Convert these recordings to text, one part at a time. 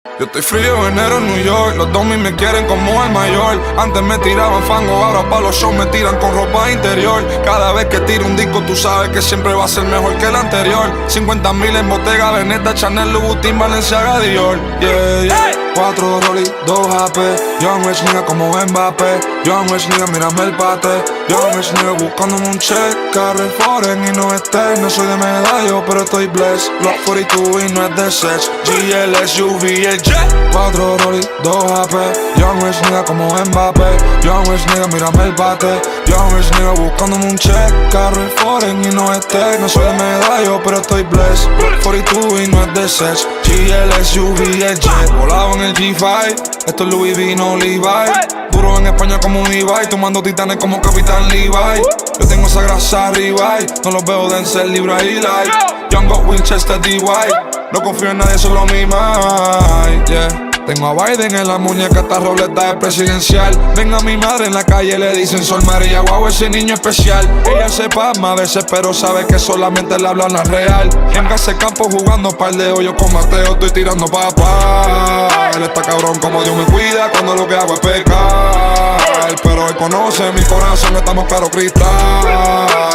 Yo estoy frío, enero en New York. Los domis me quieren como el mayor. Antes me tiraban fango, ahora pa' los shows me tiran con ropa interior. Cada vez que tiro un disco tú sabes que siempre va a ser mejor que el anterior. 50,000 en Bottega Veneta, Chanel, Louboutin, Balenciaga, Dior. Yeah, yeah. 4 Rolly, 2 AP. Young Rich nigga como Mbappé. Young Rich nigga, mírame el pate. Young Rich nigga buscándome un check. Carre foreign y no estés. No soy de medallo, pero estoy blessed. Block 42 y no es de sex. GL, SUV, el jet. 4 Rolly, 2 AP. Young Rich nigga como Mbappé. Young Rich nigga, mírame el pate. Young Rich nigga buscándome un check. Carre foreign y no estés. No soy de medallo, pero estoy blessed. Block 42 y no es de sex. GL, SUV, el jet. Volado en el G5. Esto es Louis V, no Levi. Duro en España como un Ibai. Tomando titanes como Capitán Levi. Yo tengo esa grasa arriba. No los veo Denzel, Libra y Light. Young Got Winchester, DY. No confío en nadie, solo mi mind, yeah. Tengo a Biden en la muñeca, esta roleta es presidencial. Venga mi madre en la calle, le dicen Sol María, guau, ese niño especial. Ella se pasma a veces, pero sabe que solamente le hablan la real. En casa campo jugando par de hoyos con Mateo, estoy tirando papá. Él está cabrón como Dios me cuida cuando lo que hago es pecar. Pero él conoce mi corazón, estamos claro cristal.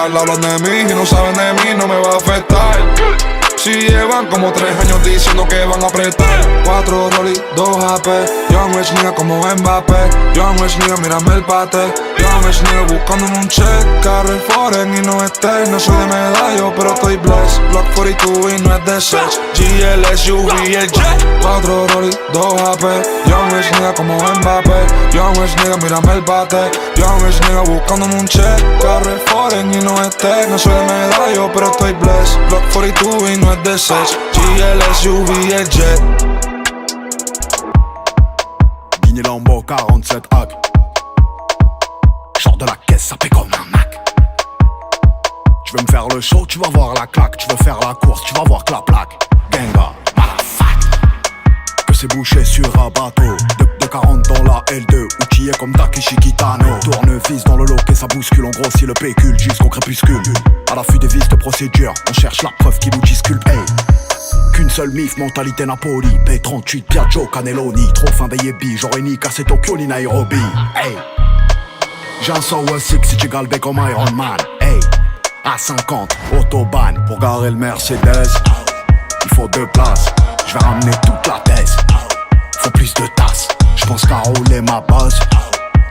Hablan de mí y no saben de mí, no me va a afectar. Si llevan como 3 años diciendo que van a apretar. 4 Rolly, 2 AP. Young Rich nigga como Mbappé. Young Rich nigga, mírame el pate. Young Rich nigga buscándome un check. Carre foreign y no estés. No soy de medallo, pero estoy blessed. Block 42 y no es de sex. GL, SUV, el jet. 4 Rolly, 2 AP. Young Rich nigga como Mbappé. Young Rich nigga, mírame el pate. Young Rich nigga buscándome un check. Carre foreign y no estés. No soy de medallo, pero estoy blessed. Block 42 y no es de sex. GL, SUV, el jet. Guigné Lambo, 47 hack. Genre de la caisse, ça fait comme un Mac. Tu veux me faire le show, tu vas voir la claque. Tu veux faire la course, tu vas voir que la plaque. Genga, motherfuck. Que c'est bouché sur un bateau. De 40 dans la L2, outillé comme Takeshi Kitano. Tournevis dans le loquet, ça bouscule. On grossit le pécule jusqu'au crépuscule. À l'affût des vices de procédure, on cherche la preuve qui nous disculpe. Hey. Qu'une seule mif, mentalité Napoli. P38, Piaggio, Cannelloni. Trop fin des yébis, j'aurais ni cassé Tokyo ni Nairobi. Hey. J'ai un Sour 6 si tu galbé comme Iron Man. Hey. À 50, autobahn pour garer le Mercedes. Il faut 2 places, je vais ramener toute la thèse. Faut plus de tasses, je pense qu'à rouler ma bosse.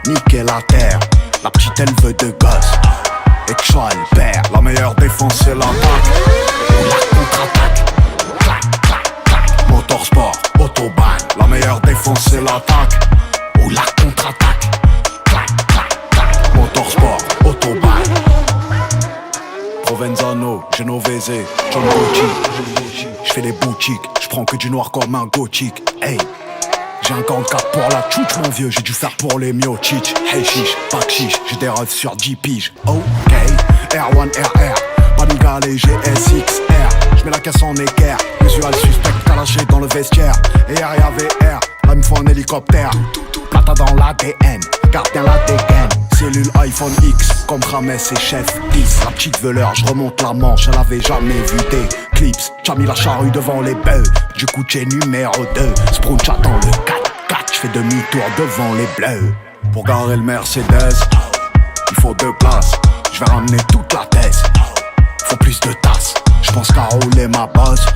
Niquer la terre, la petite elle veut de gosse. Et que je sois le père, la meilleure défense c'est l'attaque. Ou la contre-attaque. Clac, clac, clac. Motorsport, autobahn, la meilleure défense c'est l'attaque. Ou la contre-attaque. Clac, clac, clac. Motorsport, autobahn. Provenzano, Genovese, John Gucci. J'fais des boutiques, j'prends que du noir comme un gothique. Hey, j'ai un 44 pour la tchouch mon vieux, j'ai dû faire pour les miochich. Hey chiche, pas de chiche, j'ai des rêves sur 10 piges. Ok, R1 RR, Paniga léger SXR. J'mets la caisse en équerre, visual suspect calaché dans le vestiaire. Et RIA VR, là il me faut un hélicoptère. Plata dans l'ADN, garde bien la dégaine. Cellule iPhone X, comme Rames et Chef 10. La petite veleur, je remonte la manche, elle avait jamais vu des clips. T'as mis la charrue devant les bœufs, du coup t'es numéro 2. Sprout j'attends le 4-4, j'fais demi-tour devant les bleus. Pour garer le Mercedes, il faut 2 places, je vais ramener toute la thèse. Faut plus de tasses, je pense qu'à rouler ma bosse.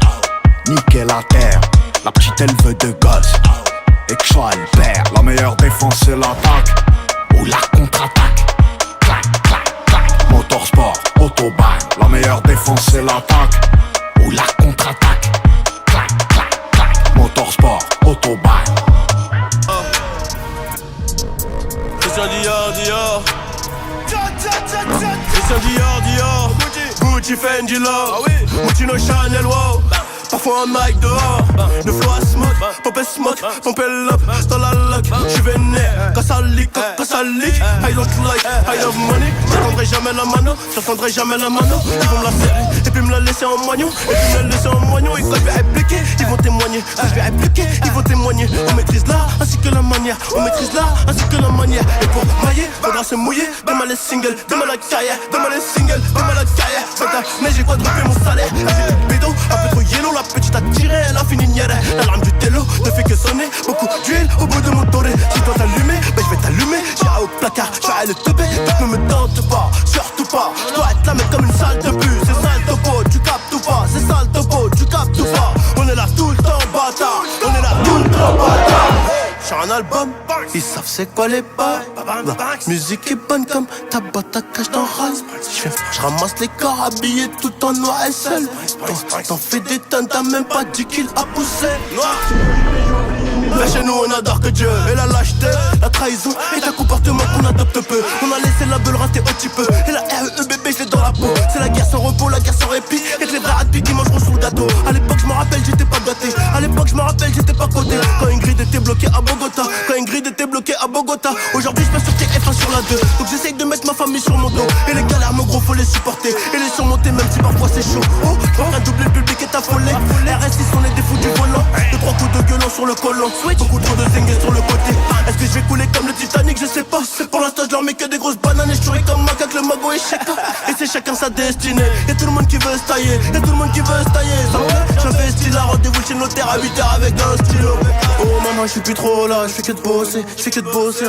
Niquer la terre, la petite elle veut de gosse. Et que je sois le père, la meilleure défense c'est l'attaque. Ou la contre-attaque. Clac, clac, clac. Motorsport, autobahn, la meilleure défense c'est l'attaque. Ou la contre-attaque. Clac, clac, clac. Motorsport, autobahn. Christian Dior, Dior. Christian Dior, Dior. Gucci, Fendi, Love. Gucci, no Chanel, wow. Parfois un mic dehors, le flow à smoke, pompe smoke, pompe l'up, dans la lock, j'suis vénère, quand ça leak, quand ça métallique. I don't like, I love money. J'attendrai jamais la mano, j'attendrai jamais la mano. Ils vont me la serrer, et puis me la laisser en moignon. Et puis me la laisser en moignon. Et quand je vais répliquer, ils vont témoigner. Quand je vais répliquer, ils vont témoigner. On maîtrise l'art ainsi que la manière. On maîtrise l'art ainsi que la manière. Et pour mailler, faudra se mouiller. Demain les singles, demain la carrière. Demain les singles, demain la carrière. Mais j'ai quadruplé mon salaire. J'ai des bédos, un peu trop yellow. La petite a tiré, elle a fini nière. L'alarme du télo ne fait que sonner. Beaucoup d'huile au bout de mon toré. Si toi t'allumer, ben je vais t'allumer. J'irai au placard, je vais le teubé. Donc ne me tente pas, surtout pas. Je dois être là mais comme une salle de bus. C'est sale topo, tu captes ou pas. C'est sale topo, tu captes ou pas. On est là tout le temps bâtard. On est là tout le temps bâtard. J'ai un album, ils savent c'est quoi les bas. La musique est bonne comme ta boîte à cash dans Rise. Je ramasse les corps habillés tout en noir et seul. T'en fais des tonnes, t'as même pas 10 kills à pousser. Là chez nous on adore que Dieu et la lâcheté, la trahison et un comportement qu'on adopte peu. On a laissé la beule rater au petit peu. Et la REE bébé je l'ai dans la peau. C'est la guerre sans repos, la guerre sans répit. Et que les vrais rapides qui mangeront sous le gâteau. À l'époque je me rappelle j'étais pas gâté. À l'époque je me rappelle j'étais pas coté. Quand Ingrid était bloquée à Bogota. Quand Ingrid était bloquée à Bogota. Aujourd'hui je passe sur TF1 sur la 2. Donc j'essaye de mettre ma famille sur mon dos. Et les galères mon gros faut les supporter. Et les surmonter même si parfois c'est chaud. Oh, un double public est affolé. RS6 on est des fous du volant. 2-3 coups de gueulon sur le collant. Beaucoup trop de zingues sur le côté. Est-ce que je vais couler comme le Titanic? Je sais pas. Pour l'instant je leur mets que des grosses bananes. Et je souris comme macaque, le mago et chèque. Et c'est chacun sa destinée. Y'a tout le monde qui veut se tailler. Y'a tout le monde qui veut se tailler. J'investis là, rendez-vous chez le notaire à 8h avec un stylo. Oh maman je suis plus trop là. Je fais que de bosser.